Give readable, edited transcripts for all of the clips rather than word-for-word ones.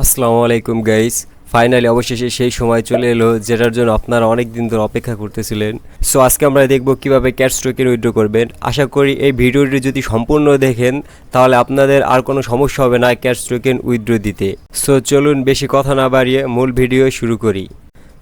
আসসালামু আলাইকুম guys. Finally অবশেষে সেই সময় চলে এলো যেটার জন্য আপনারা অনেক দিন ধরে অপেক্ষা করতেছিলেন। সো আজকে আমরা দেখব কিভাবে ক্যাটস টোকেন উইথড্র করবেন। আশা করি এই ভিডিওটি যদি সম্পূর্ণ দেখেন তাহলে আপনাদের আর কোনো সমস্যা হবে না ক্যাটস টোকেন উইথড্র দিতে। সো চলুন বেশি কথা না বাড়িয়ে মূল ভিডিও শুরু করি।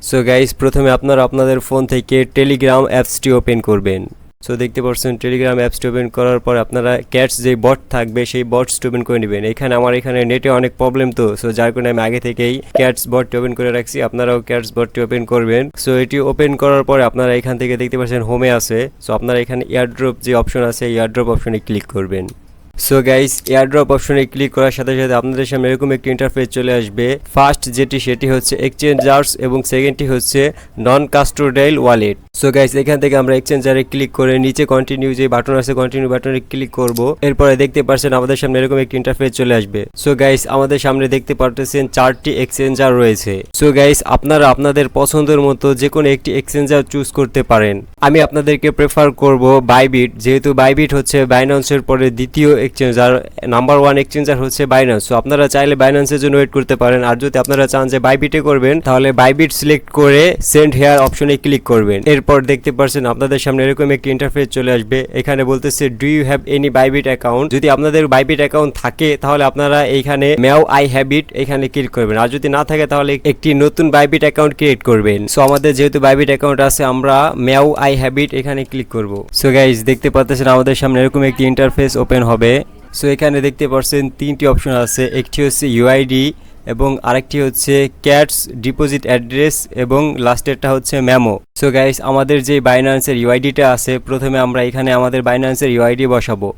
সো গাইস, প্রথমে আপনারা আপনাদের ফোন থেকে টেলিগ্রাম অ্যাপসটি ওপেন করবেন। সো দেখতে পাচ্ছেন টেলিগ্রাম অ্যাপসটি ওপেন করার পর আপনারা ক্যাটস যে বট থাকবে সেই বটসটি ওপেন করে নেবেন। আমার এখানে নেটে অনেক প্রবলেম, তো সো যার কারণে আমি আগে থেকেই ক্যাটস বটটি ওপেন করে রাখছি। আপনারাও ক্যাটস বটটি ওপেন করবেন। সো এটি ওপেন করার পরে আপনারা এখান থেকে দেখতে পাচ্ছেন হোমে আছে। সো আপনারা এখানে এয়ারড্রপ যে অপশন আছে এয়ারড্রপ অপশনে ক্লিক করবেন। সো গাইস, এয়ারড্রপ অপশনে ক্লিক করার সাথে সাথে আপনাদের সামনে এরকম একটি ইন্টারফেস চলে আসবে। ফার্স্ট সেটি হচ্ছে এক্সচেঞ্জার্স এবং সেকেন্ডটি হচ্ছে নন কাস্টোডিয়াল ওয়ালেট। সো গাইস, এখান থেকে আমরা এক্সচেঞ্জারে ক্লিক করে নিচে কন্টিনিউ যে বাটন আছে কন্টিনিউ বাটনে ক্লিক করব। এরপরে দেখতে পাচ্ছেন আমাদের সামনে এরকম একটি ইন্টারফেস চলে আসবে। সো গাইস, আমাদের সামনে দেখতে পাচ্ছেন 4টি এক্সচেঞ্জার রয়েছে। সো গাইস, আপনারা আপনাদের পছন্দের মতো যে কোনো একটি এক্সচেঞ্জার চুজ করতে পারেন। আমি আপনাদেরকে প্রেফার করব বাইবিট, যেহেতু বাইবিট হচ্ছে বাইন্যান্সের পরে দ্বিতীয় এক্সচেঞ্জার। নাম্বার 1 এক্সচেঞ্জার হচ্ছে বাইন্যান্স। সো আপনারা চাইলে বাইন্যান্সের জন্য ওয়েট করতে পারেন, আর যদি আপনারা চান যে বাইবিটে করবেন তাহলে বাইবিট সিলেক্ট করে সেন্ড হেয়ার অপশনে ক্লিক করবেন। এরপর দেখতে পাচ্ছেন আপনাদের সামনে এরকম একটি ইন্টারফেস চলে আসবে। এখানে বলতেছে do you have any Bybit account. যদি আপনাদের বাইবিট অ্যাকাউন্ট থাকে তাহলে আপনারা এইখানে ম্যাও আই হ্যাভ ইট এখানে ক্লিক করবেন, আর যদি না থাকে তাহলে একটি নতুন বাইবিট অ্যাকাউন্ট ক্রিয়েট করবেন। সো আমাদের যেহেতু বাইবিট অ্যাকাউন্ট আছে আমরা ম্যাও আই হ্যাভ ইট এখানে ক্লিক করব। সো গাইস, দেখতে পাচ্ছেন আমাদের সামনে এরকম একটি ইন্টারফেস ওপেন হবে। সো এখানে দেখতে পাচ্ছেন 3টি অপশন আছে। একটি হচ্ছে ইউআইডি এবং আরেকটি হচ্ছে ক্যাটস ডিপোজিট অ্যাড্রেস এবং লাস্টেরটা হচ্ছে মেমো। সো গাইস, আমাদের যে বাইন্যান্সের ইউআইডিটা আছে প্রথমে আমরা এখানে আমাদের বাইন্যান্সের ইউআইডি বসাবো।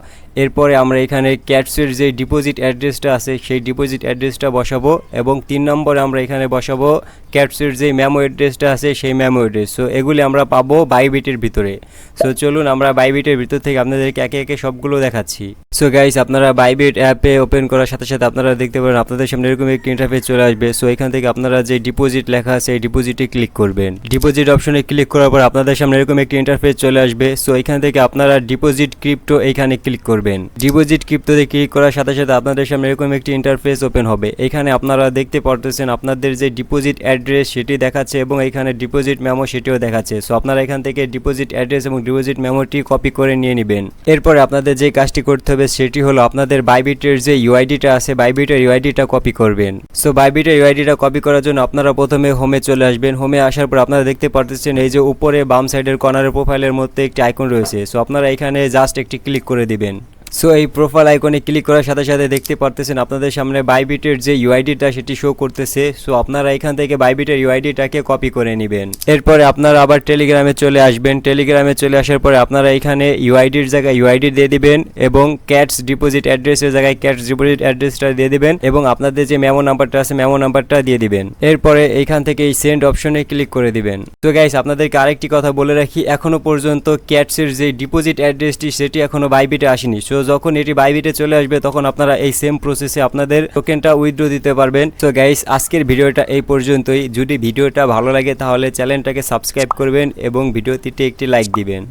এরপরে আমরা এখানে ক্যাটসের যে ডিপোজিট অ্যাড্রেসটা আছে সেই ডিপোজিট অ্যাড্রেসটা বসাবো এবং 3 নম্বরে আমরা এখানে বসাবো ক্যাটসের যে মেমো অ্যাড্রেসটা আছে সেই মেমো অ্যাড্রেস। সো এগুলি আমরা পাবো বাইবিটের ভিতরে। সো চলুন আমরা বাইবিটের ভিতর থেকে আপনাদেরকে একে একে সবগুলো দেখাচ্ছি। সো গাইস, আপনারা বাইবিট অ্যাপে ওপেন করার সাথে সাথে আপনারা দেখতে পারেন আপনাদের সামনে এরকম একটি ইন্টারফেস চলে আসবে। সো এখান থেকে আপনারা যে ডিপোজিট লেখা আছে এই ডিপোজিটে ক্লিক করবেন। ডিপোজিট অপশনে ক্লিক করার পর আপনাদের সামনে এরকম একটি ইন্টারফেস চলে আসবে। সো এখান থেকে আপনারা ডিপোজিট ক্রিপ্টো এখানে ক্লিক করবেন। ডিপোজিট ক্রিপ্টোতে ক্লিক করার সাথে সাথে আপনাদের সামনে এরকম একটি ইন্টারফেস ওপেন হবে। এখানে আপনারা দেখতে পারতেছেন আপনাদের যে ডিপোজিট অ্যাড্রেস সেটি দেখাচ্ছে এবং এখানে ডিপোজিট মেমো সেটিও দেখাচ্ছে। সো আপনারা এখান থেকে ডিপোজিট অ্যাড্রেস এবং ডিপোজিট মেমোটি কপি করে নিয়ে নেবেন। এরপরে আপনাদের যে কাজটি করতে হবে সেটি হলো আপনাদের বাইবিটের যে ইউআইডিটা আছে বাইবিটের ইউআইডিটা কপি করবেন। সো বাইবিটের ইউআইডিটা কপি করার জন্য আপনারা প্রথমে হোমে চলে আসবেন। হোমে আসার পর আপনারা দেখতে পারতেছেন এই যে উপরে বাম সাইডের কর্নারের প্রোফাইলের মধ্যে একটি আইকন রয়েছে। সো আপনারা এখানে জাস্ট একটি ক্লিক করে দিবেন। সো এই প্রোফাইল আইকনে ক্লিক করার সাথে সাথে দেখতে পারতেছেন আপনাদের সামনে বাইবিটের যে ইউআইডিটা সেটি শো করতেছে। সো আপনারা এখান থেকে বাইবিটের ইউআইডিটাকে কপি করে নেবেন। এরপরে আপনারা আবার টেলিগ্রামে চলে আসবেন। টেলিগ্রামে চলে আসার পরে আপনারা এখানে ইউআইডির জায়গায় ইউআইডি দিয়ে দিবেন এবং ক্যাটস ডিপোজিট অ্যাড্রেসের জায়গায় ক্যাটস ডিপোজিট অ্যাড্রেসটা দিয়ে দিবেন এবং আপনাদের যে মেমো নাম্বারটা আছে মেমো নাম্বারটা দিয়ে দিবেন। এরপরে এইখান থেকে এই সেন্ড অপশনে ক্লিক করে দিবেন। তো গাইস, আপনাদেরকে আরেকটি কথা বলে রাখি, এখনো পর্যন্ত ক্যাটসের যে ডিপোজিট অ্যাড্রেসটি সেটি এখনো বাইবিটে আসেনি। সো যখন এটি বাইবিটে চলে আসবে তখন আপনারা এই সেম প্রসেসে আপনাদের টোকেনটা উইথড্র দিতে পারবেন। সো গাইস, আজকের ভিডিওটা এই পর্যন্তই। যদি ভিডিওটা ভালো লাগে তাহলে চ্যানেলটাকে সাবস্ক্রাইব করবেন এবং ভিডিওটিতে একটি লাইক দিবেন।